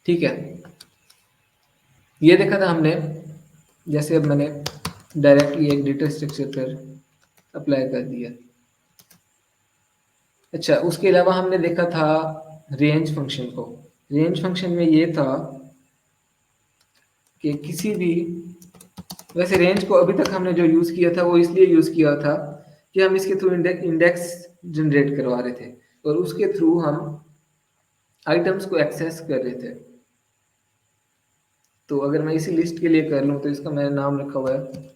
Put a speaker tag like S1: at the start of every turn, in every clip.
S1: ठीक है, ये देखा था हमने। जैसे अब मैंने डायरेक्टली एक डेटा स्ट्रक्चर पर अप्लाई कर दिया। अच्छा, उसके अलावा हमने देखा था रेंज फंक्शन को। रेंज फंक्शन में ये था कि किसी भी, वैसे रेंज को अभी तक हमने जो यूज़ किया था वो इसलिए यूज़ किया था कि हम इसके थ्रू इंडेक्स जनरेट करवा रहे थे और उसके थ्रू हम आइटम्स को एक्सेस कर रहे थे। तो अगर मैं इसी लिस्ट के लिए कर लूँ तो इसका मैंने नाम रखा हुआ है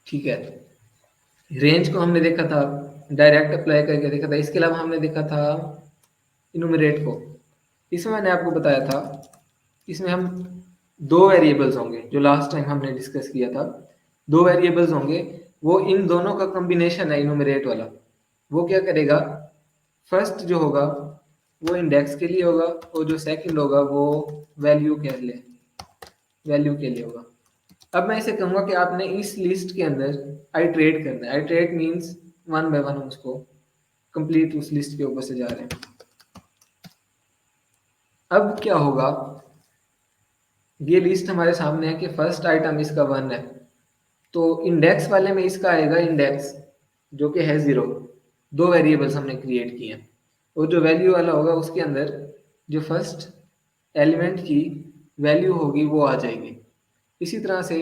S1: ठीक है। रेंज को हमने देखा था, डायरेक्ट अप्लाई करके देखा था। इसके अलावा हमने देखा था इनुमरेट को। इसमें मैंने आपको बताया था, इसमें हम दो वेरिएबल्स होंगे, जो लास्ट टाइम हमने डिस्कस किया था। दो वेरिएबल्स होंगे, वो इन दोनों का कॉम्बिनेशन है इनुमरेट वाला। वो क्या करेगा, फर्स्ट जो होगा वो इंडेक्स के लिए होगा और जो सेकंड होगा वो वैल्यू के लिए, वैल्यू के लिए होगा। अब मैं इसे कहूंगा कि आपने इस लिस्ट के अंदर आइट्रेट करना है। Iterate means one by one उसको कंप्लीट उस लिस्ट के ऊपर से जा रहे हैं। अब क्या होगा, ये लिस्ट हमारे सामने है कि फर्स्ट आइटम इसका 1 है, तो इंडेक्स वाले में इसका आएगा इंडेक्स जो कि है 0। दो वेरिएबल्स हमने क्रिएट किए हैं और जो वैल्यू वाला होगा उसके अंदर जो फर्स्ट एलिमेंट की वैल्यू होगी वो आ जाएगी। इसी तरह से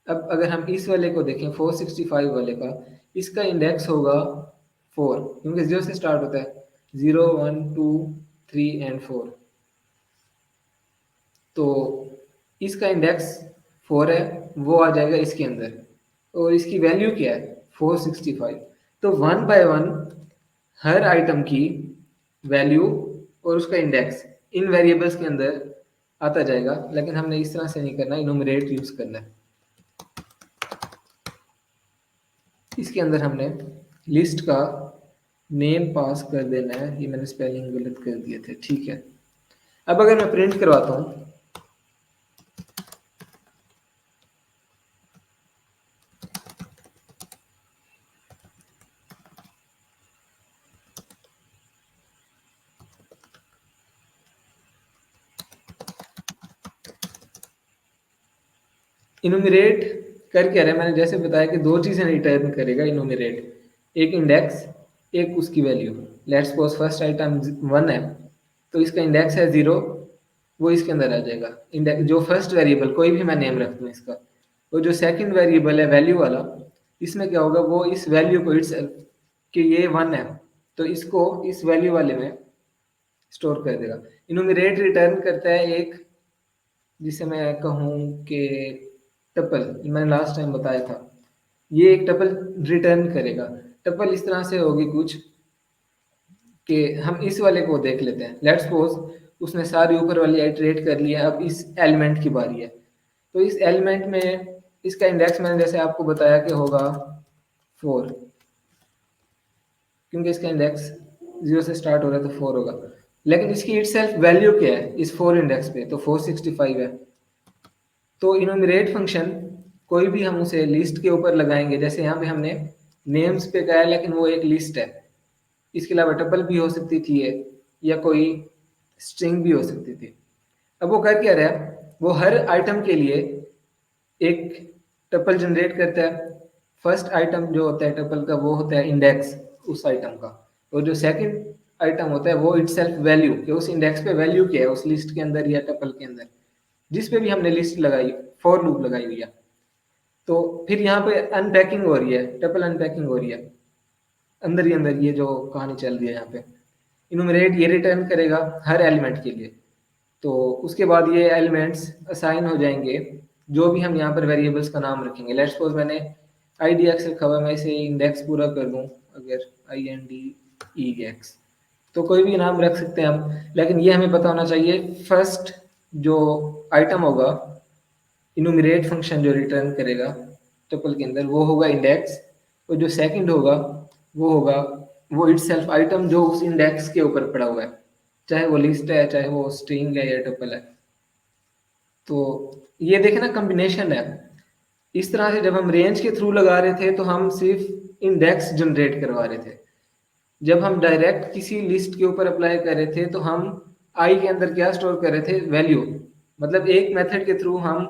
S1: अब अगर हम इस वाले को देखें 465 वाले का, इसका इंडेक्स होगा 4 क्योंकि 0 से स्टार्ट होता है, 0 1 2 3 एंड 4। तो इसका इंडेक्स 4 है, वो आ जाएगा इसके अंदर और इसकी वैल्यू क्या है 465। तो one by one her item की वैल्यू और उसका इंडेक्स इन वेरिएबल्स के अंदर आता जाएगा, लेकिन हमने इस तरह से नहीं करना, इनुमरेट यूज करना है। इसके अंदर हमने लिस्ट का नेम पास कर देना है। ये मैंने स्पेलिंग गलत कर दिए थे, ठीक है। अब अगर मैं प्रिंट करवाता हूँ, इनुमरेट कर क्या रहा है, मैंने जैसे बताया कि दो चीजें रिटर्न करेगा इनुमरेट, एक इंडेक्स एक उसकी value. Let's suppose first item 1 है तो इसका इंडेक्स है 0, वो इसके अंदर आ जाएगा। इंडेक्स जो फर्स्ट वेरिएबल, कोई भी मैं नेम रख दूँ इसका, और जो सेकंड वेरिएबल है वैल्यू वाला, इसमें क्या होगा, वो इस वैल्यू को इट्सेल्फ कि ये 1 है तो इसको इस वैल्यू वाले में स्टोर कर देगा। इनुमरेट रिटर्न करता है एक, जिसे मैं कहूँ कि टपल, मैंने लास्ट टाइम बताया था, ये एक टपल रिटर्न करेगा। टपल इस तरह से होगी कुछ कि हम इस वाले को देख लेते हैं। लेट्स सपोज उसने सारी ऊपर वाली आइटरेट कर लिया, अब इस एलिमेंट की बारी है। तो इस एलिमेंट में इसका इंडेक्स मैंने जैसे आपको बताया कि होगा 4, क्योंकि इसका इंडेक्स 0 से स्टार्ट हो रहा है तो 4 होगा। लेकिन इसकी इटसेल्फ वैल्यू क्या है इस 4 इंडेक्स पे, तो 465 है। तो इनुमरेट फंक्शन कोई भी हम उसे लिस्ट के ऊपर लगाएंगे, जैसे यहाँ पे हमने नेम्स पे कहा है लेकिन वो एक लिस्ट है, इसके अलावा टपल भी हो सकती थी ये, या कोई स्ट्रिंग भी हो सकती थी। अब वो कर क्या रहा है, वो हर आइटम के लिए एक टपल जनरेट करता है। फर्स्ट आइटम जो होता है टपल का वो होता है इंडेक्स उस आइटम का, और जो सेकंड आइटम होता है वो इटसेल्फ वैल्यू, कि उस इंडेक्स पे वैल्यू क्या है उस लिस्ट के अंदर या टपल के अंदर जिस पे भी हमने लिस्ट लगाई, फॉर लूप लगाई हुई है। तो फिर यहाँ पे अनपैकिंग हो रही है, टपल अनपैकिंग हो रही है, अंदर ही अंदर ये जो कहानी चल रही है यहाँ पे। इनुमरेट ये रिटर्न करेगा हर एलिमेंट के लिए, तो उसके बाद ये एलिमेंट्स असाइन हो जाएंगे जो भी हम यहाँ पर वेरिएबल्स का नाम रखेंगे। लेट्स सपोज मैंने आई डी एक्स रखा हुआ है, मैं इसे इंडेक्स पूरा कर दूँ, अगर I N D E X, तो कोई भी नाम रख सकते हैं हम, लेकिन ये हमें पता होना चाहिए फर्स्ट जो आइटम होगा इनुमरेट फंक्शन जो रिटर्न करेगा टपल के अंदर वो होगा इंडेक्स, और जो सेकंड होगा होगा वो इटसेल्फ आइटम जो उस इंडेक्स के ऊपर पड़ा हुआ है, चाहे वो लिस्ट है चाहे वो स्ट्रिंग है या टपल है। तो ये देखे ना कॉम्बिनेशन है, इस तरह से जब हम रेंज के थ्रू लगा रहे थे तो हम सिर्फ इंडेक्स जनरेट करवा रहे थे। जब हम डायरेक्ट किसी लिस्ट के ऊपर अप्लाई कर रहे थे तो हम आई के अंदर क्या स्टोर कर रहे थे, वैल्यू। मतलब एक मेथड के थ्रू हम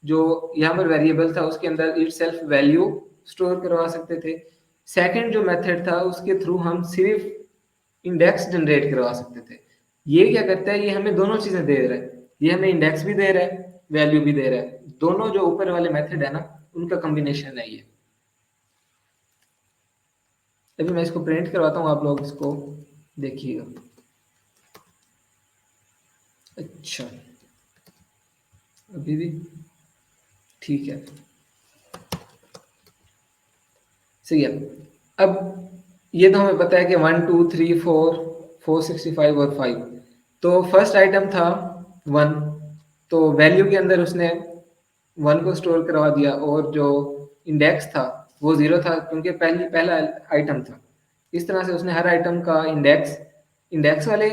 S1: जो यहाँ पर वेरिएबल था उसके अंदर इट सेल्फ वैल्यू स्टोर करवा सकते थे। सेकंड जो मेथड था उसके थ्रू हम सिर्फ इंडेक्स जनरेट करवा सकते थे। ये क्या करता है, ये हमें दोनों चीजें दे रहा है, ये हमें इंडेक्स भी दे रहा है, वैल्यू भी दे रहा है। दोनों जो ऊपर वाले मेथड है ना, उनका कॉम्बिनेशन है ये। अभी मैं इसको प्रिंट करवाता हूँ, आप लोग इसको देखिएगा। अच्छा, अभी भी ठीक है, सही है। अब ये तो हमें पता है कि 1 2 3 4 465 और 5। तो फर्स्ट आइटम था 1, तो वैल्यू के अंदर उसने 1 को स्टोर करवा दिया, और जो इंडेक्स था वो 0 था क्योंकि पहला आइटम था। इस तरह से उसने हर आइटम का इंडेक्स इंडेक्स वाले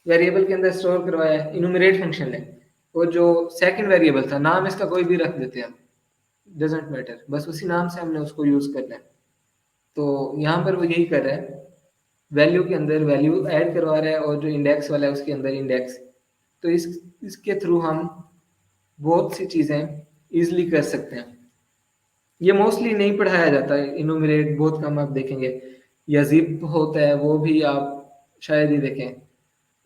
S1: वेरिएबल के अंदर स्टोर करवाया है, इनुमरेट फंक्शन है। और जो सेकंड वेरिएबल था, नाम इसका कोई भी रख देते हैं, डजेंट मैटर, बस उसी नाम से हमने उसको यूज करना है। तो यहाँ पर वो यही कर रहा है, वैल्यू के अंदर वैल्यू ऐड करवा रहा है और जो इंडेक्स वाला है उसके अंदर इंडेक्स। तो इसके थ्रू हम बहुत सी चीजें इजिली कर सकते हैं। ये मोस्टली नहीं पढ़ाया जाता है, इनुमरेट बहुत कम आप देखेंगे, या जिप होता है वो भी आप शायद ही देखें।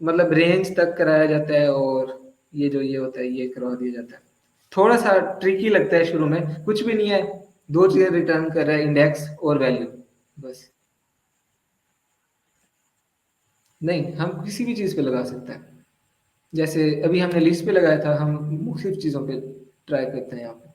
S1: मतलब रेंज तक कराया जाता है, और ये होता है ये करवा दिया जाता है। थोड़ा सा ट्रिकी लगता है शुरू में, कुछ भी नहीं है, दो चीजें रिटर्न कर रहा है, इंडेक्स और वैल्यू, बस। नहीं, हम किसी भी चीज पे लगा सकते हैं। जैसे अभी हमने लिस्ट पे लगाया था, हम मुख्तलिफ चीजों पे ट्राई करते हैं यहाँ पे।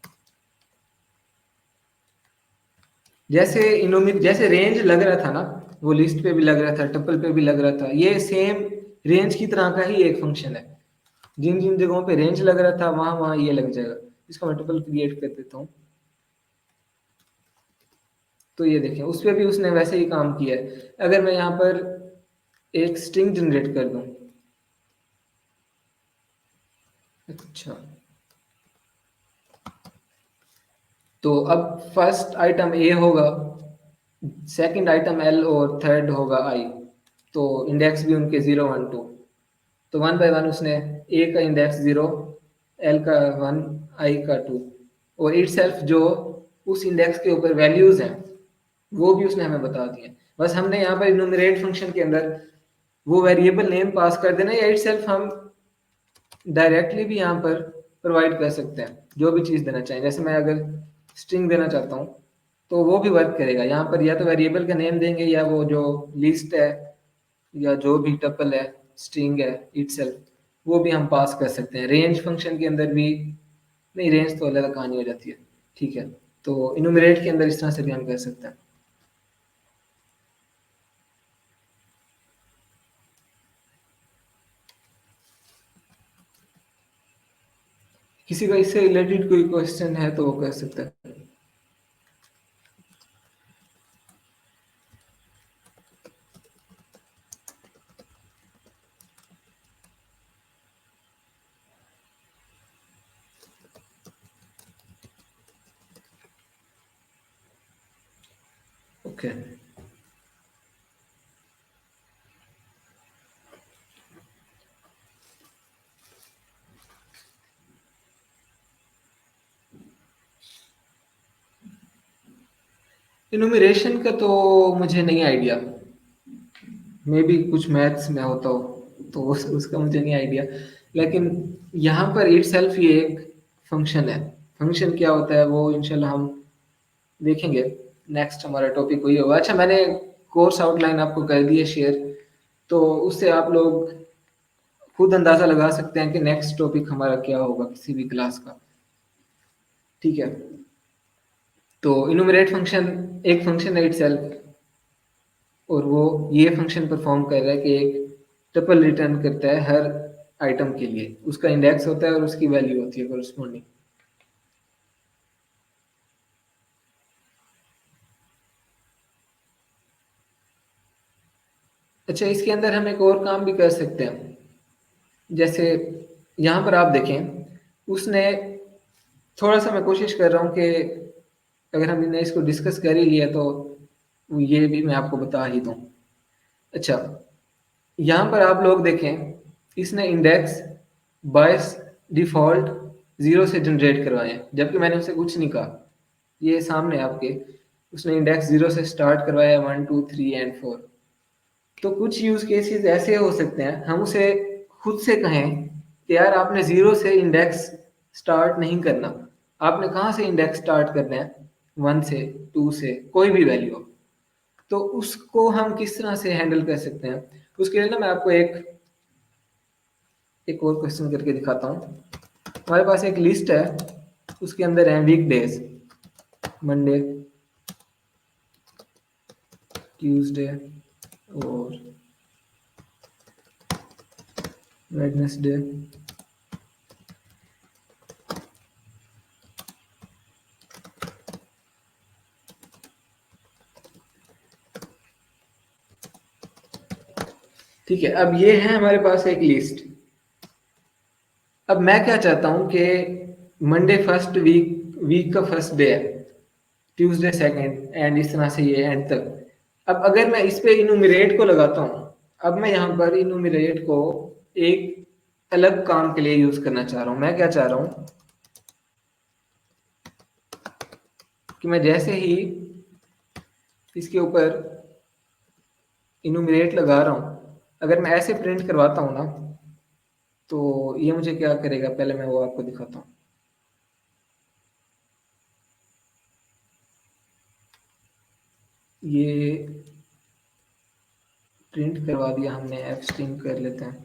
S1: जैसे रेंज लग रहा था ना, वो लिस्ट पे भी लग रहा था, टपल पे भी लग रहा था, ये सेम रेंज की तरह का ही एक फंक्शन है। जिन जिन जगहों पे रेंज लग रहा था वहां वहां ये लग जाएगा। इसका मैं टपल क्रिएट कर देता हूँ। तो ये देखें, उस पे भी उसने वैसे ही काम किया है। अगर मैं यहाँ पर एक स्ट्रिंग जनरेट कर दूं, अच्छा, तो अब फर्स्ट आइटम ए होगा, सेकंड आइटम एल, और थर्ड होगा आई। तो इंडेक्स भी उनके 0 1 2। तो 1 बाय 1 उसने ए का इंडेक्स 0, एल का 1, आई का 2, और इट सेल्फ जो उस इंडेक्स के ऊपर वैल्यूज हैं वो भी उसने हमें बता दिए। बस हमने यहाँ पर इनुमरेट फंक्शन के अंदर वो वेरिएबल नेम पास कर देना, या इट सेल्फ हम डायरेक्टली भी यहाँ पर प्रोवाइड कर सकते हैं जो भी चीज़ देना चाहें। जैसे मैं अगर स्ट्रिंग देना चाहता हूँ तो वो भी वर्क करेगा। यहाँ पर या तो वेरिएबल का नेम देंगे, या वो जो लिस्ट है या जो भी टपल है, स्ट्रिंग है इटसेल्फ, वो भी हम पास कर सकते हैं। रेंज फंक्शन के अंदर भी नहीं, रेंज तो अलग कहानी हो जाती है, ठीक है। तो इनुमरेट के अंदर इस तरह से भी हम कर सकते हैं। किसी का इससे रिलेटेड कोई क्वेश्चन है तो वो कर सकता है। ओके, इनुमरेशन का तो मुझे नहीं आइडिया, मे भी कुछ मैथ्स में होता हो, तो उसका मुझे नहीं आइडिया। लेकिन यहाँ पर इट सेल्फ ये एक फंक्शन है। फंक्शन क्या होता है वो इंशाल्लाह हम देखेंगे, नेक्स्ट हमारा टॉपिक वही होगा। अच्छा, मैंने कोर्स आउटलाइन आपको कर दी है शेयर, तो उससे आप लोग खुद अंदाजा लगा सकते हैं कि नेक्स्ट टॉपिक हमारा क्या होगा किसी भी क्लास का, ठीक है। तो इनुमरेट फंक्शन एक फंक्शन है इटसेल्फ, और वो ये फंक्शन परफॉर्म कर रहा है कि एक ट्रिपल रिटर्न करता है हर आइटम के लिए, उसका इंडेक्स होता है और उसकी वैल्यू होती है कोरस्पॉन्डिंग। अच्छा, इसके अंदर हम एक और काम भी कर सकते हैं। जैसे यहाँ पर आप देखें, उसने थोड़ा सा मैं कोशिश कर रहा हूँ कि अगर हमने इसको डिस्कस कर ही लिया तो ये भी मैं आपको बता ही दूँ। अच्छा, यहाँ पर आप लोग देखें, इसने इंडेक्स बायस डिफ़ॉल्ट 0 से जनरेट करवाए हैं, जबकि मैंने उसे कुछ नहीं कहा। ये सामने आपके, उसने इंडेक्स 0 से स्टार्ट करवाया 1 2 3 एंड 4। तो कुछ यूज़ केसेस ऐसे हो सकते हैं, हम उसे खुद से कहें कि यार आपने 0 से इंडेक्स स्टार्ट नहीं करना, आपने कहाँ से इंडेक्स स्टार्ट करना है, 1 से, 2 से, कोई भी वैल्यू हो। तो उसको हम किस तरह से हैंडल कर सकते हैं, उसके लिए ना मैं आपको एक और क्वेश्चन करके दिखाता हूँ। हमारे पास एक लिस्ट है, उसके अंदर है वीक डेज, मंडे, ट्यूसडे और वेडनेसडे, ठीक है। अब ये है हमारे पास एक लिस्ट। अब मैं क्या चाहता हूं कि मंडे फर्स्ट वीक, वीक का फर्स्ट डे है, ट्यूसडे सेकंड, एंड इस तरह से ये एंड तक। अब अगर मैं इस पे इनुमरेट को लगाता हूं, अब मैं यहाँ पर इनुमरेट को एक अलग काम के लिए यूज करना चाह रहा हूं। मैं क्या चाह रहा हूं कि मैं जैसे ही इसके ऊपर इनुमरेट लगा रहा हूं, अगर मैं ऐसे प्रिंट करवाता हूं ना, तो ये मुझे क्या करेगा, पहले मैं वो आपको दिखाता हूँ। ये प्रिंट करवा दिया हमने, एफ स्ट्रिंग कर लेते हैं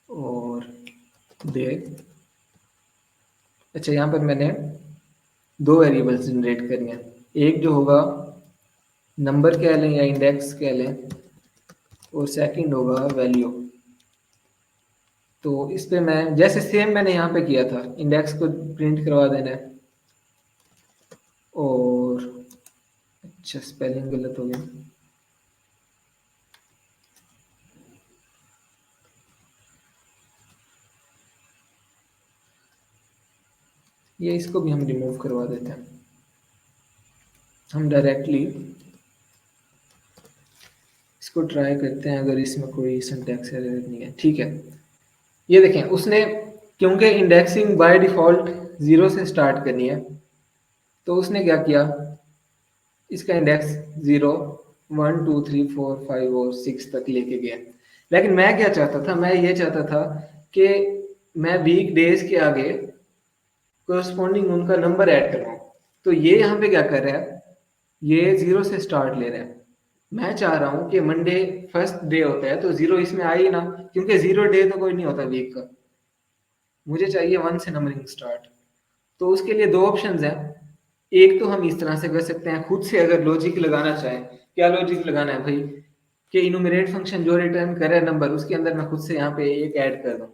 S1: और डे। अच्छा, यहाँ पर मैंने दो वेरिएबल्स जनरेट करनी है, एक जो होगा नंबर कह लें या इंडेक्स कह लें, और सेकंड होगा वैल्यू। तो इस पे मैं जैसे सेम मैंने यहाँ पे किया था, इंडेक्स को प्रिंट करवा देना है। और अच्छा, स्पेलिंग गलत हो गया। ये इसको भी हम रिमूव करवा देते हैं। हम डायरेक्टली इसको ट्राई करते हैं, अगर इसमें कोई सिंटैक्स एरर नहीं है। ठीक है, ये देखें, उसने क्योंकि इंडेक्सिंग बाय डिफॉल्ट 0 से स्टार्ट करनी है, तो उसने क्या किया, इसका इंडेक्स 0 1 2 3 4 5 और 6 तक लेके गया। लेकिन मैं क्या चाहता था, मैं ये चाहता था कि मैं वीक डेज के आगे कोरस्पॉन्डिंग उनका नंबर ऐड करवाऊं। तो ये यहाँ पे क्या कर रहा है, ये 0 से स्टार्ट ले रहा है। मैं चाह रहा हूँ कि मंडे फर्स्ट डे होता है तो 0 इसमें आ ही ना, क्योंकि 0 डे तो कोई नहीं होता वीक का, मुझे चाहिए 1 से नंबरिंग स्टार्ट। तो उसके लिए दो ऑप्शंस हैं। एक तो हम इस तरह से कर सकते हैं, खुद से अगर लॉजिक लगाना चाहें। क्या लॉजिक लगाना है भाई, कि इनुमरेट फंक्शन जो रिटर्न करे नंबर, उसके अंदर मैं खुद से यहाँ पे एक ऐड कर दूं।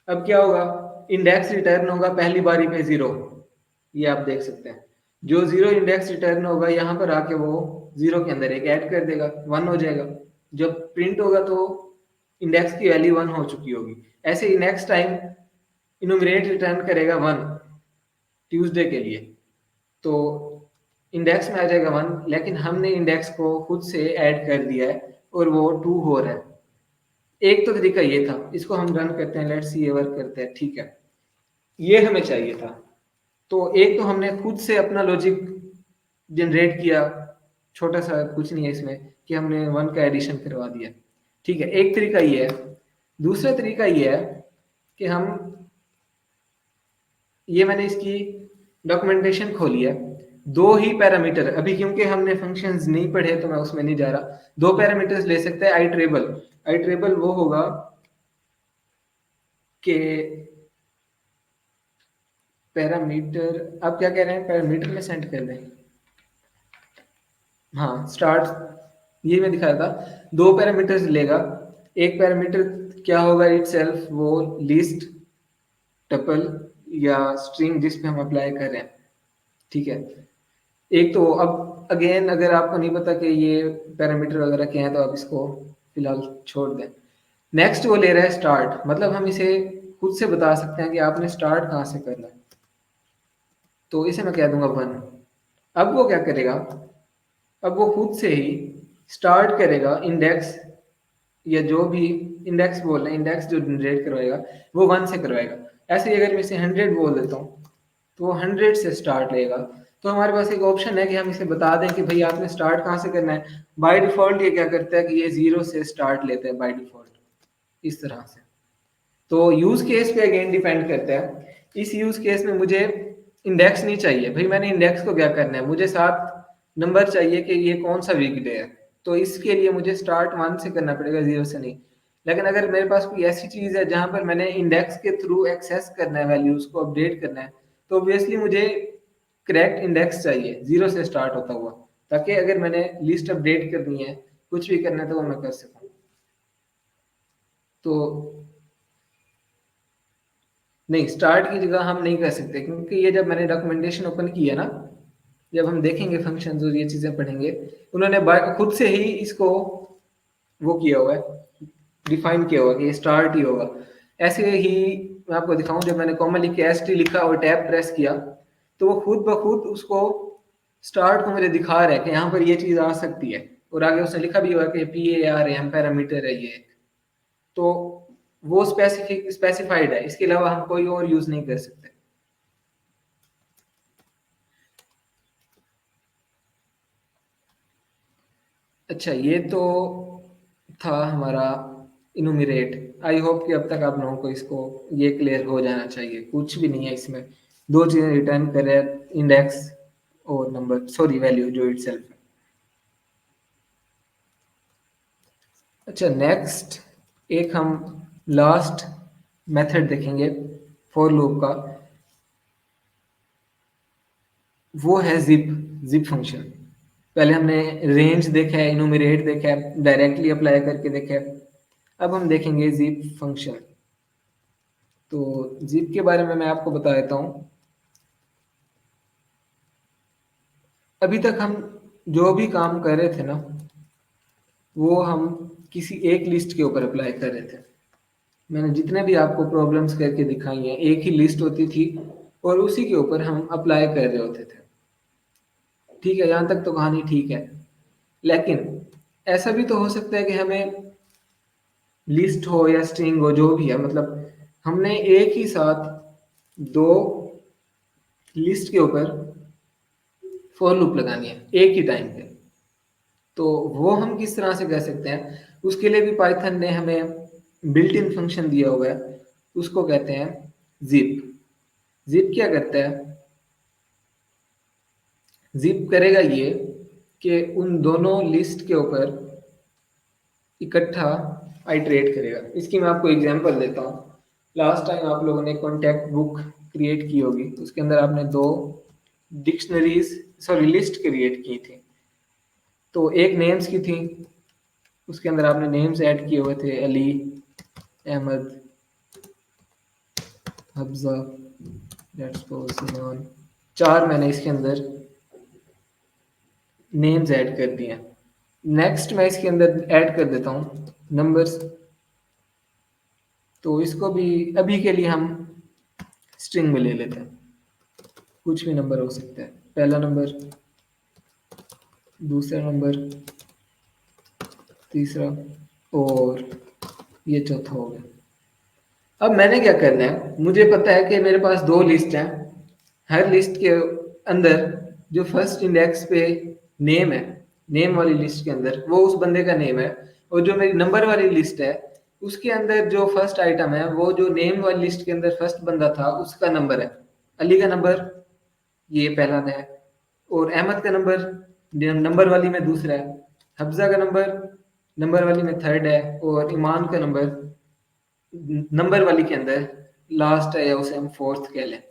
S1: अब क्या होगा, इंडेक्स रिटर्न होगा पहली बारी पे 0, ये आप देख सकते हैं। जो 0 इंडेक्स रिटर्न होगा, यहाँ पर आके वो 0 के अंदर एक ऐड कर देगा, 1 हो जाएगा। जब प्रिंट होगा तो इंडेक्स की वैल्यू 1 हो चुकी होगी। ऐसे ही नेक्स्ट टाइम इनुमरेट रिटर्न करेगा 1 ट्यूसडे के लिए, तो इंडेक्स में आ जाएगा 1, लेकिन हमने इंडेक्स को खुद से ऐड कर दिया है और वो 2 हो रहा है। एक तो तरीका ये था, इसको हम रन करते हैं, लेट्स सी ये वर्क करते हैं। ठीक है, ये हमें चाहिए था। तो एक तो हमने खुद से अपना लॉजिक जनरेट किया, छोटा सा, कुछ नहीं है इसमें, कि हमने 1 का एडिशन करवा दिया। ठीक है, एक तरीका ये है। दूसरा तरीका ये है कि हम, ये मैंने इसकी डॉक्यूमेंटेशन खोली है, दो ही पैरामीटर, अभी क्योंकि हमने फंक्शंस नहीं पढ़े तो मैं उसमें नहीं जा रहा। दो पैरामीटर्स ले सकते हैं, आई ट्रेबल वो होगा कि पैरामीटर, आप क्या कह रहे हैं, पैरामीटर में सेंड कर दें। हाँ, स्टार्ट, ये मैं दिखाया था। दो पैरामीटर्स लेगा, एक पैरामीटर क्या होगा, इट सेल्फ, वो लिस्ट, टपल या स्ट्रिंग जिस पे हम अप्लाई कर रहे हैं। ठीक है, एक तो अब अगेन अगर आपको नहीं पता कि ये पैरामीटर वगैरह क्या है, तो आप इसको फिलहाल छोड़ दें। नेक्स्ट वो ले रहा है स्टार्ट, मतलब हम इसे खुद से बता सकते हैं कि आपने स्टार्ट कहाँ से करना है। तो इसे मैं कह दूंगा 1। अब वो क्या करेगा, अब वो खुद से ही स्टार्ट करेगा इंडेक्स, या जो भी इंडेक्स बोल रहे हैं, इंडेक्स जो जनरेट करवाएगा वो 1 से करवाएगा। ऐसे ही अगर मैं इसे 100 बोल देता हूँ तो वो 100 से स्टार्ट लेगा। तो हमारे पास एक ऑप्शन है कि हम इसे बता दें कि भाई आपने स्टार्ट कहाँ से करना है। बाय डिफॉल्ट ये क्या करता है कि ये 0 से स्टार्ट लेता है बाय डिफॉल्ट, इस तरह से। तो यूज केस पे अगेन डिपेंड करता है। इस यूज केस में मुझे इंडेक्स नहीं चाहिए भाई, मैंने इंडेक्स को क्या करना है, मुझे 7 नंबर चाहिए कि ये कौन सा वीकडे है। तो इसके लिए मुझे स्टार्ट 1 से करना पड़ेगा, 0 से नहीं। लेकिन अगर मेरे पास कोई ऐसी चीज है जहां पर मैंने इंडेक्स के थ्रू एक्सेस करना है, वैल्यूज को अपडेट करना है, तो ऑब्वियसली मुझे करेक्ट इंडेक्स चाहिए 0 से स्टार्ट होता हुआ, ताकि अगर मैंने लिस्ट अपडेट करनी है, कुछ भी करना है, तो वो मैं कर सकूं। तो नहीं, स्टार्ट की जगह हम नहीं कर सकते, क्योंकि ये जब मैंने डॉक्यूमेंटेशन ओपन की है ना, जब हम देखेंगे फंक्शन और ये चीजें पढ़ेंगे, उन्होंने खुद से ही इसको वो किया हुआ है, डिफाइन किया हुआ कि ये स्टार्ट ही होगा। ऐसे ही मैं आपको दिखाऊं, जब मैंने कॉमा लिख के एस टी लिखा और टैब प्रेस किया, तो वो खुद ब खुद उसको स्टार्ट को मुझे दिखा रहा है कि यहाँ पर ये चीज आ सकती है, और आगे उसने लिखा भी हुआ है कि P A R M parameter है ये। तो वो स्पेसिफाइड है, इसके अलावा हम कोई और यूज नहीं कर सकते। अच्छा, ये तो था हमारा इनुमिरेट। आई होप कि अब तक आप लोगों को इसको ये क्लियर हो जाना चाहिए, कुछ भी नहीं है इसमें। दो चीजें रिटर्न करे, इंडेक्स और नंबर, सॉरी वैल्यू जो इटसेल्फ है। अच्छा, नेक्स्ट एक हम लास्ट मेथड देखेंगे फॉर लूप का, वो है जिप। Zip function. पहले हमने रेंज देखा है, इनुमिरेट देखा है, डायरेक्टली अप्लाई करके देखा है। अब हम देखेंगे जिप फंक्शन। तो जिप के बारे में मैं आपको बता देता हूँ। अभी तक हम जो भी काम कर रहे थे ना, वो हम किसी एक लिस्ट के ऊपर अप्लाई कर रहे थे। मैंने जितने भी आपको प्रॉब्लम्स करके दिखाई हैं, एक ही लिस्ट होती थी और उसी के ऊपर हम अप्लाई कर रहे होते थे। ठीक है, यहाँ तक तो कहानी ठीक है। लेकिन ऐसा भी तो हो सकता है कि हमें लिस्ट हो या स्ट्रिंग हो, जो भी है, मतलब हमने एक ही साथ दो लिस्ट के ऊपर फॉर लूप लगानी है एक ही टाइम पे। तो वो हम किस तरह से कर सकते हैं, उसके लिए भी पाइथन ने हमें बिल्ट इन फंक्शन दिया हुआ है, उसको कहते हैं जिप। जिप क्या करता है, जिप करेगा ये कि उन दोनों लिस्ट के ऊपर इकट्ठा आइटरेट करेगा। इसकी मैं आपको एग्जांपल देता हूँ। लास्ट टाइम आप लोगों ने कॉन्टैक्ट बुक क्रिएट की होगी, उसके अंदर आपने दो डिक्शनरीज, सॉरी लिस्ट क्रिएट की थी। तो एक नेम्स की थी, उसके अंदर आपने नेम्स ऐड किए हुए थे, अली, अहमद, हफ्जा, लेट्स सपोज इमान। चार मैंने इसके अंदर नेम्स ऐड कर दिए हैं। नेक्स्ट मैं इसके अंदर ऐड कर देता हूँ नंबर्स। तो इसको भी अभी के लिए हम स्ट्रिंग में ले लेते हैं, कुछ भी नंबर हो सकता है, पहला नंबर, दूसरा नंबर, तीसरा, और ये चौथा हो गया। अब मैंने क्या करना है, मुझे पता है कि मेरे पास दो लिस्ट हैं। हर लिस्ट के अंदर जो फर्स्ट इंडेक्स पे नेम है, नेम वाली लिस्ट के अंदर वो उस बंदे का नेम है, और जो मेरी नंबर वाली लिस्ट है उसके अंदर जो फर्स्ट आइटम है, वो जो नेम वाली लिस्ट के अंदर फर्स्ट बंदा था उसका नंबर है। अली का नंबर ये पहला है, और अहमद का नंबर नंबर वाली में दूसरा है, हफ्जा का नंबर नंबर वाली में थर्ड है, और ईमान का नंबर नंबर वाली के अंदर लास्ट है, या उसे हम फोर्थ कह लें।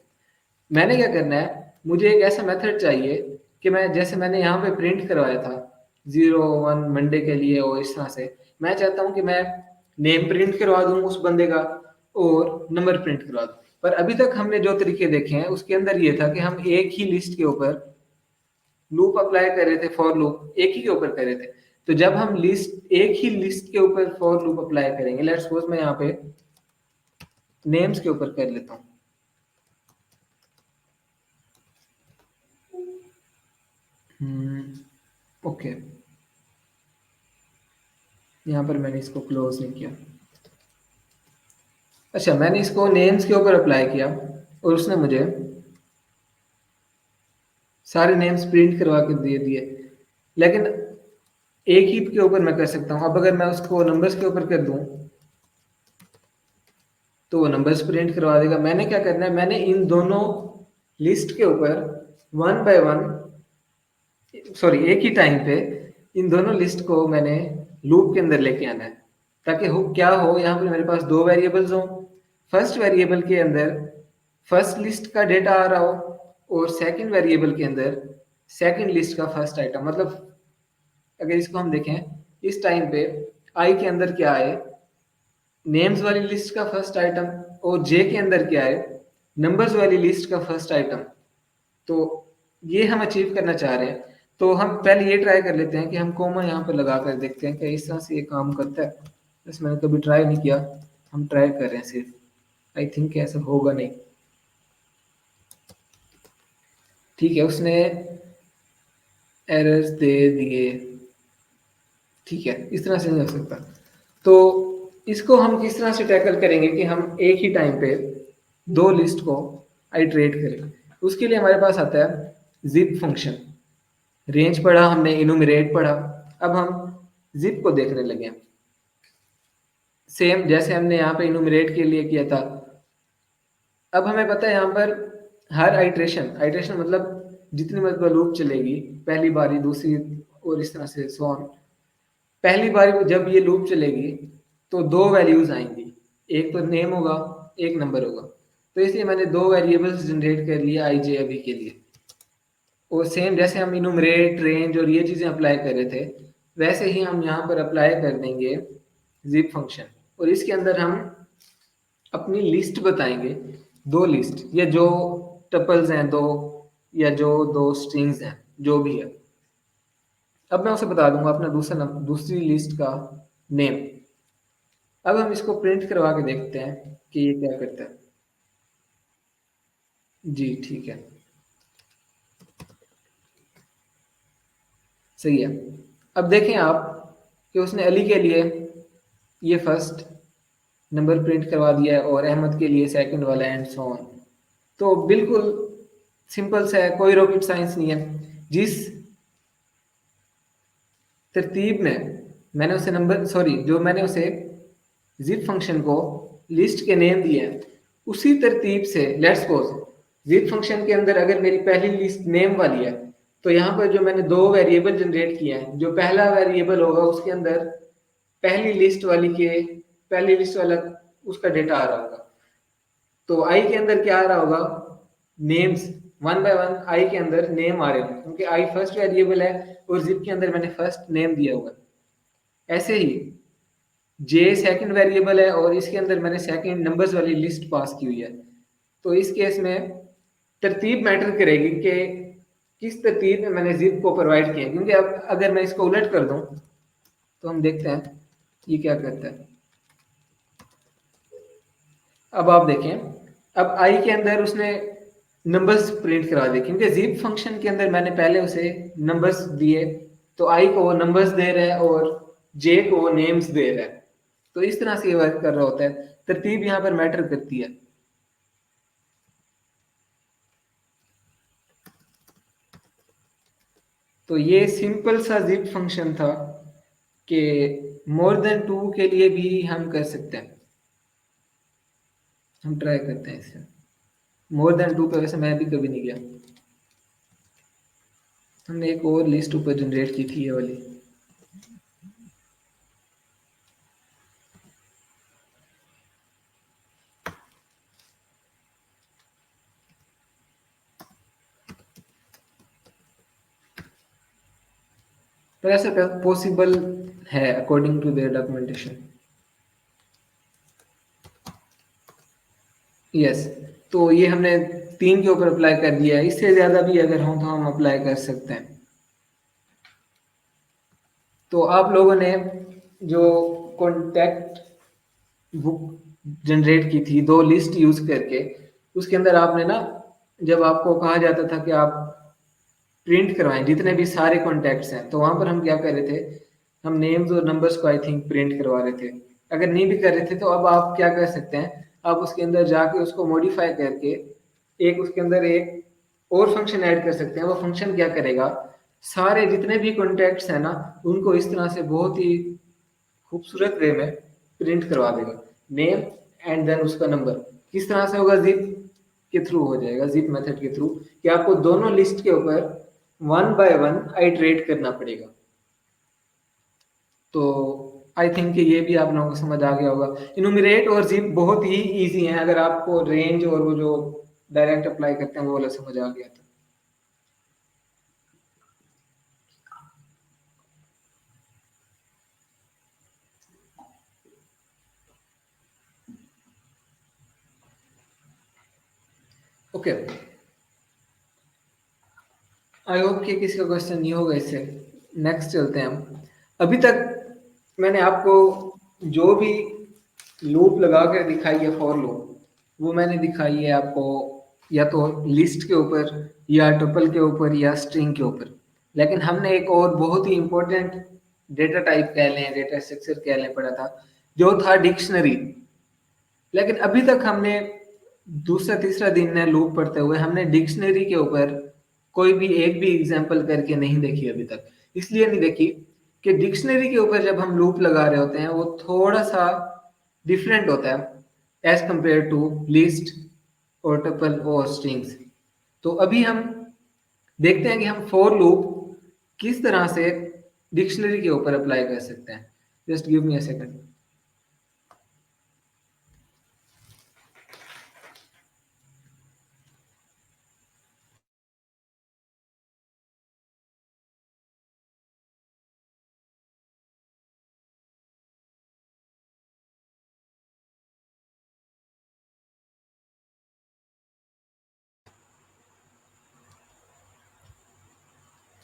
S1: मैंने क्या करना है, मुझे एक ऐसा मेथड चाहिए कि मैं, जैसे मैंने यहाँ पे प्रिंट करवाया था 0 1 मंडे के लिए, और इस तरह से मैं चाहता हूँ कि मैं नेम प्रिंट करवा दूँ उस बंदे का और नंबर प्रिंट करवा दूँ। पर अभी तक हमने जो तरीके देखे हैं उसके अंदर ये था कि हम एक ही लिस्ट के ऊपर लूप अप्लाई कर रहे थे, फॉर लूप एक ही के ऊपर कर रहे थे। तो जब हम लिस्ट, एक ही लिस्ट के ऊपर फॉर लूप अप्लाई करेंगे, लेट्स सपोज मैं यहाँ पे नेम्स के ऊपर कर लेता हूँ। ओके, यहाँ पर मैंने इसको क्लोज नहीं किया। अच्छा, मैंने इसको नेम्स के ऊपर अप्लाई किया और उसने मुझे सारे नेम्स प्रिंट करवा के दे दिए, लेकिन एक ही के ऊपर मैं कर सकता हूँ। अब अगर मैं उसको नंबर्स के ऊपर कर दूं तो वो नंबर्स प्रिंट करवा देगा। मैंने क्या करना है, मैंने इन दोनों लिस्ट के ऊपर वन बाय वन, सॉरी एक ही टाइम पे इन दोनों लिस्ट को मैंने लूप के अंदर लेके आना है, ताकि हो क्या हो, यहाँ पे मेरे पास दो वेरिएबल्स हो। फर्स्ट वेरिएबल के अंदर फर्स्ट लिस्ट का डेटा आ रहा हो और सेकंड वेरिएबल के अंदर सेकंड लिस्ट का फर्स्ट आइटम। मतलब अगर इसको हम देखें इस टाइम पे आई के अंदर क्या है, नेम्स वाली लिस्ट का फर्स्ट आइटम, और जे के अंदर क्या है, नंबर्स वाली लिस्ट का फर्स्ट आइटम। तो ये हम अचीव करना चाह रहे हैं। तो हम पहले ये ट्राई कर लेते हैं कि हम कोमा यहाँ पर लगा कर देखते हैं कि इस तरह से ये काम करता है। बस मैंने कभी ट्राई नहीं किया, हम ट्राई कर रहे हैं सिर्फ। आई थिंक ऐसा होगा नहीं। ठीक है, उसने एरर्स दे दिए। ठीक है, इस तरह से नहीं हो सकता। तो इसको हम किस तरह से टैकल करेंगे कि हम एक ही टाइम पे दो लिस्ट को आइटरेट करें। उसके लिए हमारे पास आता है जिप फंक्शन। रेंज पढ़ा हमने, इनुमरेट पढ़ा, अब हम जिप को देखने लगे। सेम जैसे हमने यहाँ पे इनुमरेट के लिए किया था। अब हमें पता है यहाँ पर हर आइट्रेशन, आइट्रेशन मतलब जितनी मरतबा लूप चलेगी, पहली बारी, दूसरी और इस तरह से सो ऑन। पहली बार जब ये लूप चलेगी तो दो वैल्यूज आएंगी, एक तो नेम होगा, एक नंबर होगा। तो इसलिए मैंने दो वेरिएबल्स जनरेट कर लिए आई जे अभी के लिए। और सेम जैसे हम इनुमरेट, रेंज और ये चीजें अप्लाई कर रहे थे, वैसे ही हम यहाँ पर अप्लाई कर देंगे जिप फंक्शन। और इसके अंदर हम अपनी लिस्ट बताएंगे, दो लिस्ट, या जो टपल्स हैं दो, या जो दो स्ट्रिंग्स हैं, जो भी है। अब मैं उसे बता दूंगा अपना दूसरी लिस्ट का नेम। अब हम इसको प्रिंट करवा के देखते हैं कि ये क्या करता है। जी ठीक है, सही है। अब देखें आप कि उसने अली के लिए ये फर्स्ट नंबर प्रिंट करवा दिया है और अहमद के लिए सेकंड वाला, एंड सो ऑन। तो बिल्कुल सिंपल सा है, कोई रॉकेट साइंस नहीं है। जिस तरतीब में मैंने उसे नंबर, सॉरी, जो मैंने उसे जिप फंक्शन को लिस्ट के नेम दिए हैं, उसी तरतीब से लेट्स सपोज जिप फंक्शन के अंदर अगर मेरी पहली लिस्ट नेम वाली है, तो यहाँ पर जो मैंने दो वेरिएबल जनरेट किए हैं, जो पहला वेरिएबल होगा उसके अंदर पहली लिस्ट वाली के, पहली लिस्ट वाला उसका डेटा आ रहा होगा। तो आई के अंदर क्या आ रहा होगा, नेम्स, वन बाय वन आई के अंदर नेम आ रहे होंगे, क्योंकि आई फर्स्ट वेरिएबल है और जिप के अंदर मैंने फर्स्ट नेम दिया हुआ है। ऐसे ही जे सेकंड वेरिएबल है और इसके अंदर मैंने सेकंड नंबर्स वाली लिस्ट पास की हुई है। तो इस केस में तरतीब मैटर करेगी कि किस तरतीब में मैंने जिप को प्रोवाइड किया, क्योंकि अब अगर मैं इसको उलट कर दूं तो हम देखते हैं ये क्या करता है। अब आप देखें, अब आई के अंदर उसने नंबर्स प्रिंट करा दिए, क्योंकि जिप फंक्शन के अंदर मैंने पहले उसे नंबर्स दिए, तो आई को वो नंबर्स दे रहा है और जे को वो नेम्स दे रहा है। तो इस तरह से ये वर्क कर रहा होता है। तरतीब यहाँ पर मैटर करती है। तो ये सिंपल सा जिप फंक्शन था कि मोर देन टू के लिए भी हम कर सकते हैं। हम ट्राई करते हैं इसे। मोर देन टू पे वैसे मैं भी कभी नहीं गया। हमने एक और लिस्ट ऊपर जनरेट की थी, ये वाली। पर ऐसा पॉसिबल है according to their documentation. Yes, तो ये हमने तीन के ऊपर अप्लाई कर दिया है। इससे ज्यादा भी अगर हो तो हम अप्लाई कर सकते हैं। तो आप लोगों ने जो कॉन्टैक्ट बुक जनरेट की थी 2 लिस्ट यूज करके, उसके अंदर आपने ना, जब आपको कहा जाता था कि आप प्रिंट करवाएं जितने भी सारे कॉन्टैक्ट्स हैं, तो वहां पर हम क्या कर रहे थे, हम नेम्स और नंबर्स को आई थिंक प्रिंट करवा रहे थे। अगर नहीं भी कर रहे थे तो अब आप क्या कर सकते हैं, आप उसके अंदर जाके उसको मॉडिफाई करके एक उसके अंदर एक और फंक्शन ऐड कर सकते हैं। वो फंक्शन क्या करेगा, सारे जितने भी कॉन्टैक्ट्स हैं ना, उनको इस तरह से बहुत ही खूबसूरत वे में प्रिंट करवा देगा, नेम एंड देन उसका नंबर। किस तरह से होगा, जिप के थ्रू हो जाएगा, जिप मेथड के थ्रू, कि आपको दोनों लिस्ट के ऊपर वन बाय वन आइटरेट करना पड़ेगा। तो आई थिंक कि ये भी आप लोगों को समझ आ गया होगा। इनुमरेट और जिप बहुत ही इजी हैं, अगर आपको रेंज और वो जो डायरेक्ट अप्लाई करते हैं वो वाला समझ आ गया तो। ओके, आई होप कि किसी का क्वेश्चन नहीं होगा इससे। नेक्स्ट चलते हैं हम। अभी तक मैंने आपको जो भी लूप लगा कर दिखाई है फॉर लूप, वो मैंने दिखाई है आपको या तो लिस्ट के ऊपर या टपल के ऊपर या स्ट्रिंग के ऊपर। लेकिन हमने एक और बहुत ही इंपॉर्टेंट डेटा टाइप कह लें, डेटा स्ट्रक्चर कह लें, पढ़ा था, जो था डिक्शनरी। लेकिन अभी तक हमने दूसरा तीसरा दिन है लूप पढ़ते हुए, हमने डिक्शनरी के ऊपर कोई भी एक भी एग्जाम्पल करके नहीं देखी अभी तक। इसलिए नहीं देखी कि डिक्शनरी के ऊपर जब हम लूप लगा रहे होते हैं वो थोड़ा सा डिफरेंट होता है एज कंपेयर टू लिस्ट और टपल और स्ट्रिंग्स। तो अभी हम देखते हैं कि हम फॉर लूप किस तरह से डिक्शनरी के ऊपर अप्लाई कर सकते हैं। Just give me a second.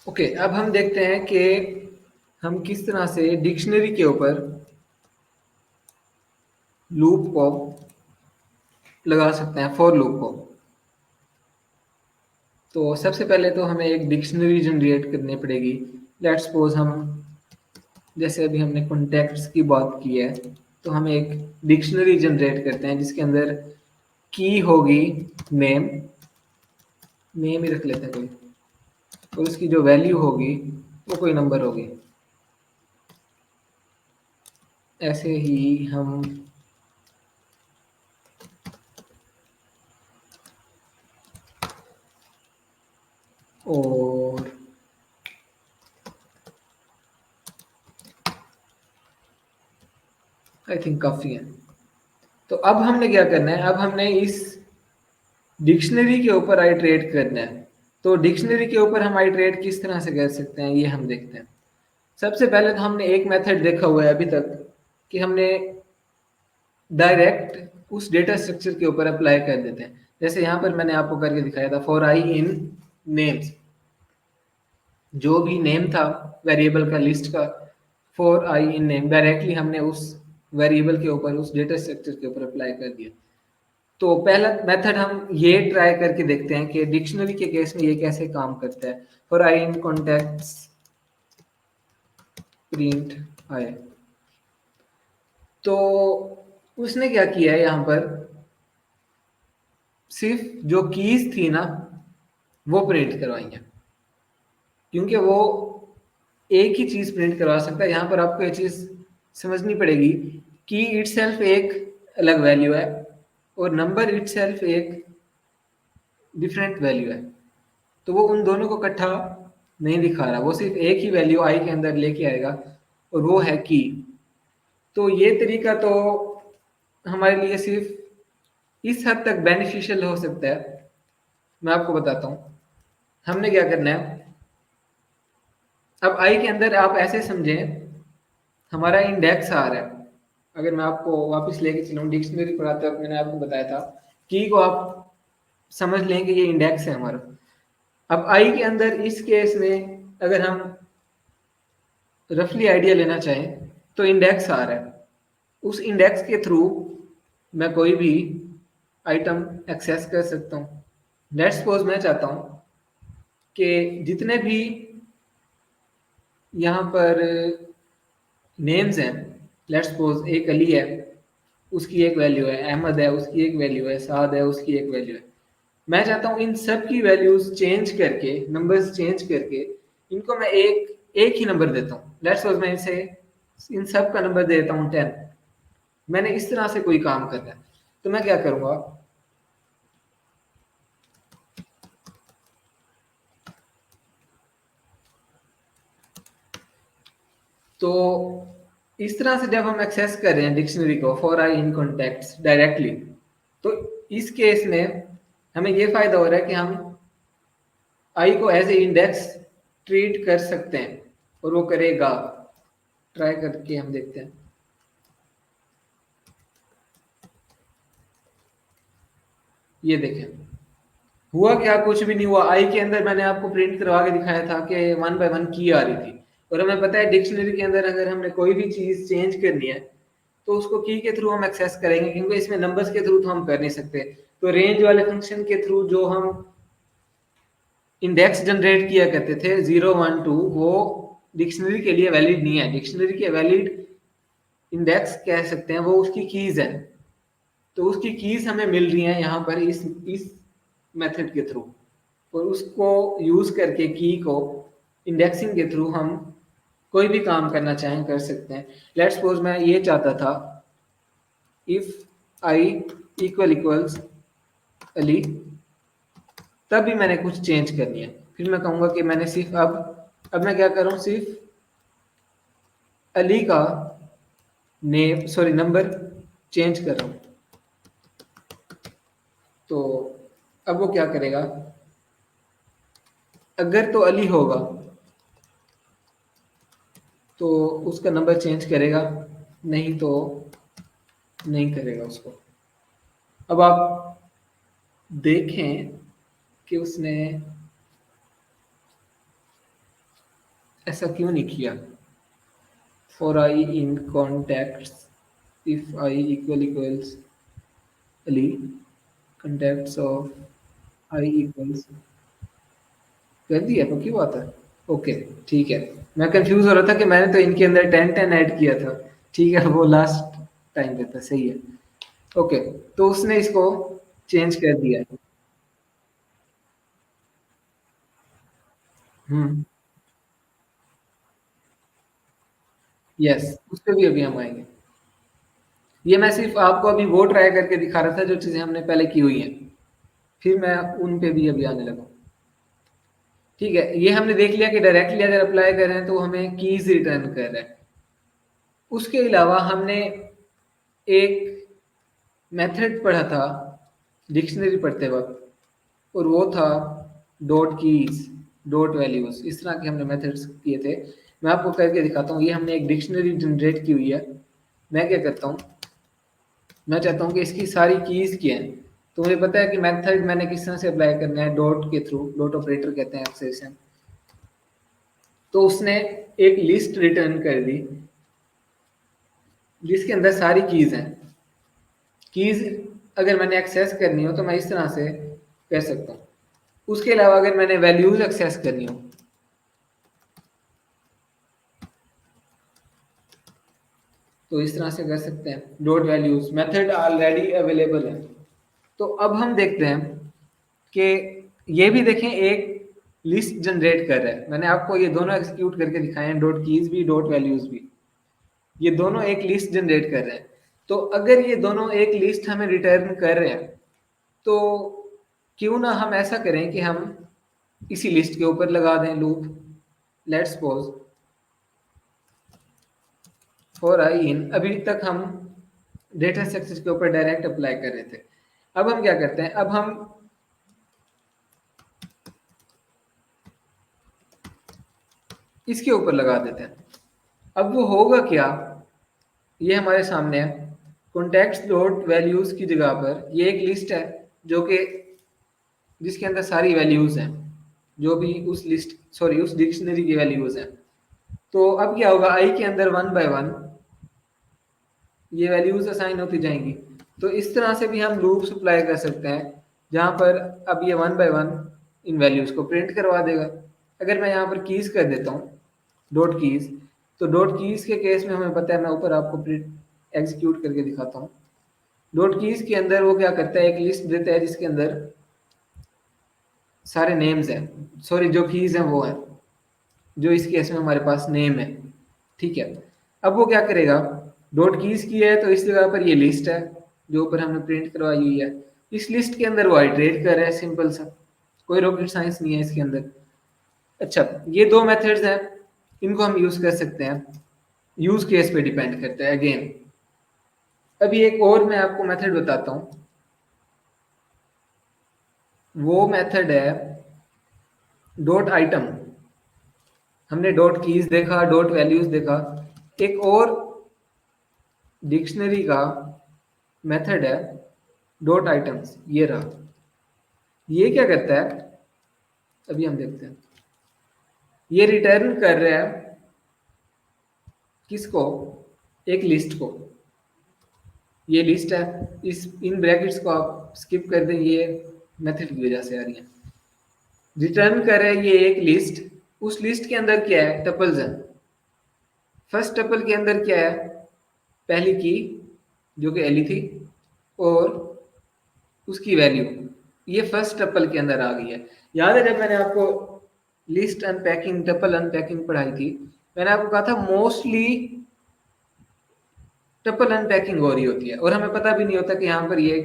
S1: Okay, अब हम देखते हैं कि हम किस तरह से डिक्शनरी के ऊपर लूप को लगा सकते हैं, फॉर लूप को। तो सबसे पहले तो हमें एक डिक्शनरी जनरेट करनी पड़ेगी। लेट्स सपोज हम, जैसे अभी हमने कॉन्टैक्ट्स की बात की है, तो हम एक डिक्शनरी जनरेट करते हैं जिसके अंदर की होगी नेम, नेम ही रख लेते हैं कोई, और उसकी जो वैल्यू होगी वो कोई नंबर होगी। ऐसे ही हम और आई थिंक काफ़ी है। तो अब हमने क्या करना है, अब हमने इस डिक्शनरी के ऊपर आइटरेट करना है। तो डिक्शनरी के ऊपर हम आइटरेट किस तरह से कर सकते हैं ये हम देखते हैं। सबसे पहले तो हमने एक मेथड देखा हुआ है अभी तक कि हमने डायरेक्ट उस डेटा स्ट्रक्चर के ऊपर अप्लाई कर देते हैं। जैसे यहाँ पर मैंने आपको करके दिखाया था, फॉर आई इन नेम्स, जो भी नेम था वेरिएबल का, लिस्ट का, for I in name, directly हमने उस वेरिएबल के ऊपर, उस डेटा स्ट्रक्चर के ऊपर अप्लाई कर दिया। तो पहला मेथड हम ये ट्राई करके देखते हैं कि डिक्शनरी के केस में ये कैसे काम करता है। For I in contacts print I, तो उसने क्या किया है यहाँ पर, सिर्फ जो कीज थी ना वो प्रिंट करवाई है, क्योंकि वो एक ही चीज प्रिंट करवा सकता है। यहाँ पर आपको ये चीज समझनी पड़ेगी कि इटसेल्फ एक अलग वैल्यू है और नंबर इटसेल्फ एक डिफरेंट वैल्यू है। तो वो उन दोनों को इकट्ठा नहीं दिखा रहा, वो सिर्फ एक ही वैल्यू आई के अंदर लेके आएगा और वो है की। तो ये तरीका तो हमारे लिए सिर्फ इस हद तक बेनिफिशियल हो सकता है। मैं आपको बताता हूँ हमने क्या करना है। अब आई के अंदर आप ऐसे समझें, हमारा इंडेक्स आ रहा है। अगर मैं आपको वापस लेके चलूँ डिक्शनरी पढ़ाते वक्त मैंने आपको बताया था की को आप समझ लें कि ये इंडेक्स है हमारा। अब आई के अंदर इस केस में अगर हम रफली आइडिया लेना चाहें तो इंडेक्स आ रहा है, उस इंडेक्स के थ्रू मैं कोई भी आइटम एक्सेस कर सकता हूँ। लेट्स सपोज मैं चाहता हूँ कि जितने भी यहाँ पर नेम्स हैं, लेट्स सपोज एक अली है, उसकी एक वैल्यू है, अहमद है उसकी एक वैल्यू है, साद है उसकी एक वैल्यू है। मैं चाहता हूँ इन सब की वैल्यूज चेंज करके, नंबर्स चेंज करके इनको मैं एक एक ही नंबर देता हूँ। लेट्स सपोज मैं इसे इन सब का नंबर दे देता हूँ 10। मैंने इस तरह से कोई काम करना है, तो मैं क्या करूँगा, तो इस तरह से जब हम एक्सेस कर रहे हैं डिक्शनरी को for I in contacts directly, तो इस केस में हमें ये फायदा हो रहा है कि हम आई को एज ए इंडेक्स ट्रीट कर सकते हैं और वो करेगा। ट्राई करके हम देखते हैं। ये देखें, हुआ क्या, कुछ भी नहीं हुआ। आई के अंदर मैंने आपको प्रिंट करवा के दिखाया था कि 1 बाय 1 की आ रही थी, और हमें पता है डिक्शनरी के अंदर अगर हमने कोई भी चीज चेंज करनी है तो उसको की के थ्रू हम एक्सेस करेंगे, क्योंकि इसमें नंबर्स के थ्रू तो हम कर नहीं सकते। तो रेंज वाले फंक्शन के थ्रू जो हम इंडेक्स जनरेट किया करते थे 0 1 2, वो डिक्शनरी के लिए वैलिड नहीं है। डिक्शनरी के वैलिड इंडेक्स कह सकते हैं, वो उसकी कीज है। तो उसकी कीज हमें मिल रही है यहाँ पर इस मेथड के थ्रू, और उसको यूज करके की को इंडेक्सिंग के थ्रू हम कोई भी काम करना चाहें कर सकते हैं। लेट्स सपोज मैं ये चाहता था इफ आई इक्वल्स अली, तब भी मैंने कुछ चेंज करनी है। फिर मैं कहूंगा कि मैंने सिर्फ अब मैं क्या कर रहा हूँ, सिर्फ अली का नेम सॉरी नंबर चेंज कर रहा हूँ। तो अब वो क्या करेगा, अगर तो अली होगा तो उसका नंबर चेंज करेगा, नहीं तो नहीं करेगा उसको। अब आप देखें कि उसने ऐसा क्यों नहीं किया। For I in contacts if I equals Ali, contacts of I equals, कर दिया तो क्यों आता है। ओके, ठीक है। मैं कंफ्यूज हो रहा था कि मैंने तो इनके अंदर 10 10 ऐड किया था। ठीक है, वो लास्ट टाइम पे था, सही है। ओके, तो उसने इसको चेंज कर दिया। हम्म, यस, उस पे भी अभी हम आएंगे। ये मैं सिर्फ आपको अभी वो ट्राई करके दिखा रहा था जो चीजें हमने पहले की हुई हैं, फिर मैं उन पे भी अभी आने लगा। ठीक है, ये हमने देख लिया कि डायरेक्टली अगर अप्लाई कर रहे हैं तो हमें कीज रिटर्न कर रहा है। उसके अलावा हमने एक मेथड पढ़ा था डिक्शनरी पढ़ते वक्त, और वो था डॉट कीज, डॉट वैल्यूज। इस तरह के हमने मेथड्स किए थे। मैं आपको करके दिखाता हूँ। ये हमने एक डिक्शनरी जनरेट की हुई है। मैं क्या करता हूँ, मैं चाहता हूँ कि इसकी सारी कीज क्या है। तो मुझे पता है कि मेथड मैंने किस तरह से अप्लाई करना है, डॉट के थ्रू, डॉट ऑपरेटर कहते हैं एक्सेशन। तो उसने एक लिस्ट रिटर्न कर दी जिसके अंदर सारी कीज हैं। कीज अगर मैंने एक्सेस करनी हो तो मैं इस तरह से कर सकता हूँ। उसके अलावा अगर मैंने वैल्यूज एक्सेस करनी हो तो इस तरह से कर सकते हैं, dot values. Method already available है। तो अब हम देखते हैं कि ये भी देखें एक लिस्ट जनरेट कर रहा है। मैंने आपको ये दोनों एग्जीक्यूट करके दिखाए हैं, डॉट कीज भी डॉट वैल्यूज भी। ये दोनों एक लिस्ट जनरेट कर रहे हैं। तो अगर ये दोनों एक लिस्ट हमें रिटर्न कर रहे हैं तो क्यों ना हम ऐसा करें कि हम इसी लिस्ट के ऊपर लगा दें loop. Let's suppose for I in, अभी तक हम डेटा स्ट्रक्चर के ऊपर डायरेक्ट अप्लाई कर रहे थे। अब हम क्या करते हैं, अब हम इसके ऊपर लगा देते हैं। अब वो होगा क्या, ये हमारे सामने है। कॉन्टेक्ट्स डॉट वैल्यूज की जगह पर ये एक लिस्ट है जो कि जिसके अंदर सारी वैल्यूज हैं, जो भी उस लिस्ट सॉरी उस डिक्शनरी की वैल्यूज हैं। तो अब क्या होगा, आई के अंदर 1 बाय 1 ये वैल्यूज असाइन होती जाएंगी। तो इस तरह से भी हम लूप अप्लाई कर सकते हैं, जहाँ पर अब ये 1 बाय 1 इन वैल्यूज को प्रिंट करवा देगा। अगर मैं यहाँ पर कीज कर देता हूँ डॉट कीज, तो डॉट कीज के केस में हमें पता है, मैं ऊपर आपको प्रिंट एग्जीक्यूट करके दिखाता हूँ। डॉट कीज के अंदर वो क्या करता है, एक लिस्ट देता है जिसके अंदर सारे नेम्स हैं, सॉरी जो कीज हैं वो हैं, जो इस केस में हमारे पास नेम है, ठीक है। अब वो क्या करेगा, डॉट कीज की है तो इस जगह पर ये लिस्ट है जो ऊपर हमने प्रिंट करवाई हुई है, इस लिस्ट के अंदर वो आइटरेट कर रहा है, सिंपल सा, कोई रॉकेट साइंस नहीं है इसके अंदर। अच्छा, ये दो मेथड्स हैं, इनको हम यूज कर सकते हैं, यूज केस पे डिपेंड करता है अगेन। अभी एक और मैं आपको मेथड बताता हूँ, वो मेथड है डॉट आइटम। हमने डॉट कीज देखा, डॉट वैल्यूज देखा, एक और डिक्शनरी का मेथड है डॉट आइटम्स, ये रहा। ये क्या करता है, अभी हम देखते हैं। ये रिटर्न कर रहा है किसको, एक लिस्ट को, ये लिस्ट है, इस इन ब्रैकेट्स को आप स्किप कर दें, ये मेथड की वजह से आ रही है। रिटर्न कर रहा है ये एक लिस्ट, उस लिस्ट के अंदर क्या है, टपल्स हैं। फर्स्ट टपल के अंदर क्या है, पहली की जो कि एली थी और उसकी वैल्यू, ये फर्स्ट टपल के अंदर आ गई है। याद है जब मैंने आपको लिस्ट अनपैकिंग, टपल अनपैकिंग पढ़ाई थी, मैंने आपको कहा था मोस्टली टपल अनपैकिंग हो रही होती है और हमें पता भी नहीं होता कि यहाँ पर ये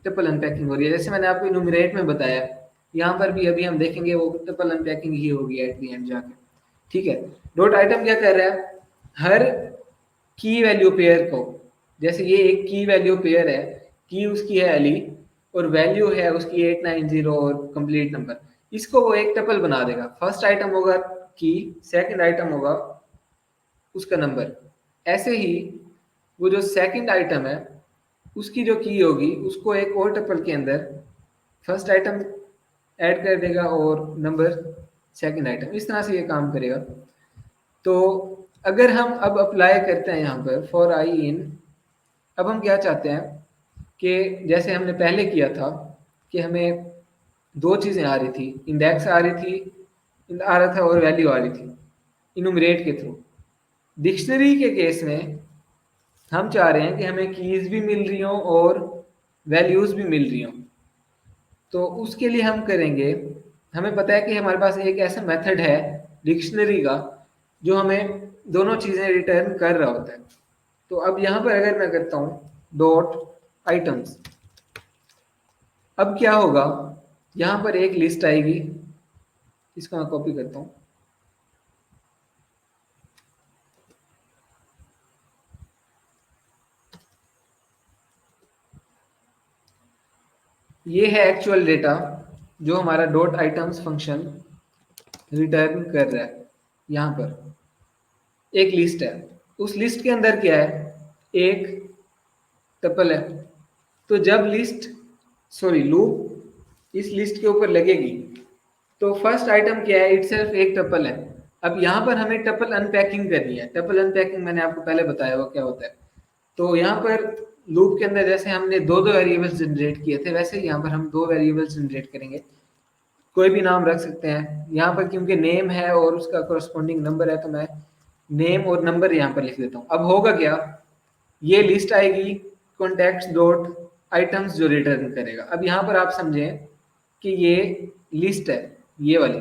S1: टपल अनपैकिंग हो रही है। जैसे मैंने आपको इनुमरेट में बताया, यहाँ पर भी अभी हम देखेंगे वो टपल अनपैकिंग ही होगी एट द एंड जाके, ठीक है। डॉट आइटम क्या कर रहा है, हर की वैल्यू पेयर को, जैसे ये एक की वैल्यू पेयर है, की उसकी है अली और वैल्यू है उसकी 890 और कंप्लीट नंबर, इसको वो एक टपल बना देगा। फर्स्ट आइटम होगा की, सेकंड आइटम होगा उसका नंबर। ऐसे ही वो जो सेकंड आइटम है उसकी जो की होगी उसको एक और टपल के अंदर फर्स्ट आइटम ऐड कर देगा और नंबर सेकंड आइटम, इस तरह से ये काम करेगा। तो अगर हम अब अप्लाई करते हैं यहाँ पर फॉर आई इन, अब हम क्या चाहते हैं कि जैसे हमने पहले किया था कि हमें दो चीज़ें आ रही थी, इंडेक्स आ रही थी, आ रहा था और वैल्यू आ रही थी इनुमरेट के थ्रू। डिक्शनरी के केस में हम चाह रहे हैं कि हमें कीज भी मिल रही हों और वैल्यूज भी मिल रही हों। तो उसके लिए हम करेंगे, हमें पता है कि हमारे पास एक ऐसा मेथड है डिक्शनरी का जो हमें दोनों चीज़ें रिटर्न कर रहा होता है। तो अब यहाँ पर अगर मैं करता हूँ डॉट आइटम्स, अब क्या होगा, यहाँ पर एक लिस्ट आएगी, इसको मैं कॉपी करता हूँ, ये है एक्चुअल डेटा जो हमारा डॉट आइटम्स फंक्शन रिटर्न कर रहा है। यहाँ पर एक लिस्ट है, उस लिस्ट के अंदर क्या है, एक टपल है। तो जब लिस्ट, सॉरी लूप इस लिस्ट के ऊपर लगेगी तो फर्स्ट आइटम क्या है, इटसेल्फ एक टपल है। अब यहाँ पर हमें टपल अनपैकिंग करनी है। टपल अनपैकिंग मैंने आपको पहले बताया वो क्या होता है। तो यहाँ पर लूप के अंदर जैसे हमने दो दो वेरिएबल्स जनरेट किए थे, वैसे ही यहाँ पर हम दो वेरिएबल्स जनरेट करेंगे, कोई भी नाम रख सकते हैं। यहाँ पर क्योंकि नेम है और उसका कोरस्पॉन्डिंग नंबर है तो मैं नेम और नंबर यहाँ पर लिख देता हूँ। अब होगा क्या, ये लिस्ट आएगी कॉन्टैक्ट्स डॉट आइटम्स जो रिटर्न करेगा। अब यहाँ पर आप समझें कि ये लिस्ट है, ये वाली,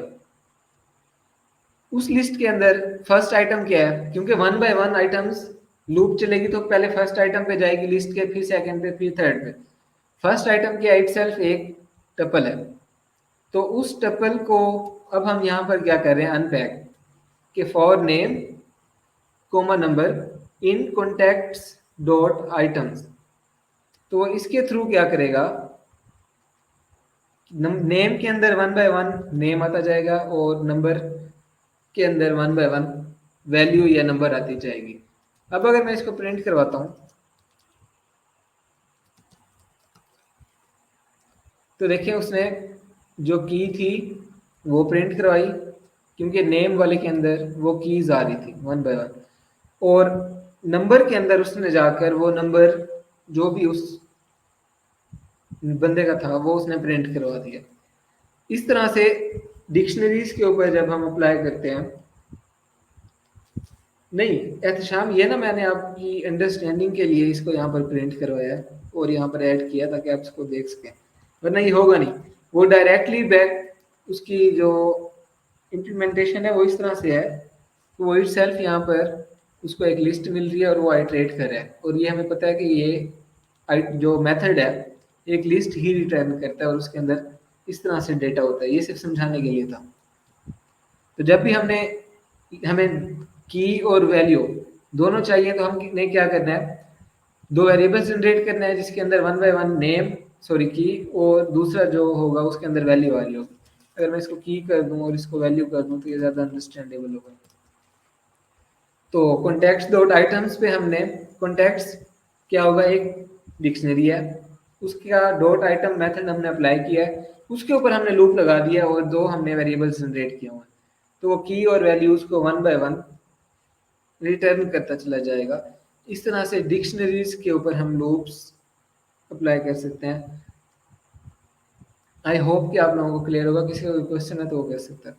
S1: उस लिस्ट के अंदर फर्स्ट आइटम क्या है, क्योंकि 1 बाय 1 आइटम्स लूप चलेगी तो पहले फर्स्ट आइटम पे जाएगी लिस्ट के, फिर सेकंड पे, फिर थर्ड पे। फर्स्ट आइटम क्या इटसेल्फ एक टपल है। तो उस टपल को अब हम यहाँ पर क्या कर रहे हैं, अनपैक, कि for name comma number in contacts dot items. तो इसके थ्रू क्या करेगा, नेम के अंदर 1 बाय 1 नेम आता जाएगा और नंबर के अंदर 1 बाय 1 वैल्यू या नंबर आती जाएगी। अब अगर मैं इसको प्रिंट करवाता हूँ तो देखिए उसने जो की थी वो प्रिंट करवाई, क्योंकि नेम वाले के अंदर वो कीज आ रही थी 1 बाय 1, और नंबर के अंदर उसने जाकर वो नंबर जो भी उस बंदे का था वो उसने प्रिंट करवा दिया। इस तरह से डिक्शनरीज के ऊपर जब हम अप्लाई करते हैं, नहीं एहतशाम, ये ना मैंने आपकी अंडरस्टैंडिंग के लिए इसको यहाँ पर प्रिंट करवाया है और यहाँ पर ऐड किया ताकि आप इसको देख सकें, वरना ये होगा नहीं। वो डायरेक्टली बैक उसकी जो इम्प्लीमेंटेशन है वो इस तरह से है, वो इट सेल्फ यहाँ पर उसको एक लिस्ट मिल रही है और वो आइट्रेट कर रहा है, और ये हमें पता है कि ये जो मेथड है एक लिस्ट ही रिटर्न करता है और उसके अंदर इस तरह से डेटा होता है। ये सिर्फ समझाने के लिए था। तो जब भी हमें की और वैल्यू दोनों चाहिए तो हमने क्या करना है, दो वेरिएबल्स जनरेट करना है जिसके अंदर one by one name sorry की और दूसरा जो होगा उसके अंदर वैल्यू आ रही होगी। अगर मैं इसको की कर दूं और इसको वैल्यू कर दूं तो ये ज़्यादा अंडरस्टैंडेबल होगा। तो कॉन्टेक्स्ट डॉट आइटम्स पे हमने कॉन्टेक्स्ट क्या होगा, एक डिक्शनरी है, उसका डॉट आइटम मेथड हमने अप्लाई किया है, उसके ऊपर हमने लूप लगा दिया और दो हमने वेरिएबल्स जनरेट किए हुए हैं। तो वो की और वैल्यूज को वन बाय वन रिटर्न करता चला जाएगा। इस तरह से डिक्शनरीज के ऊपर हम लूप्स अप्लाई कर सकते हैं। आई होप कि आप लोगों को क्लियर होगा। किसी का कोई क्वेश्चन है तो वो कह सकता है।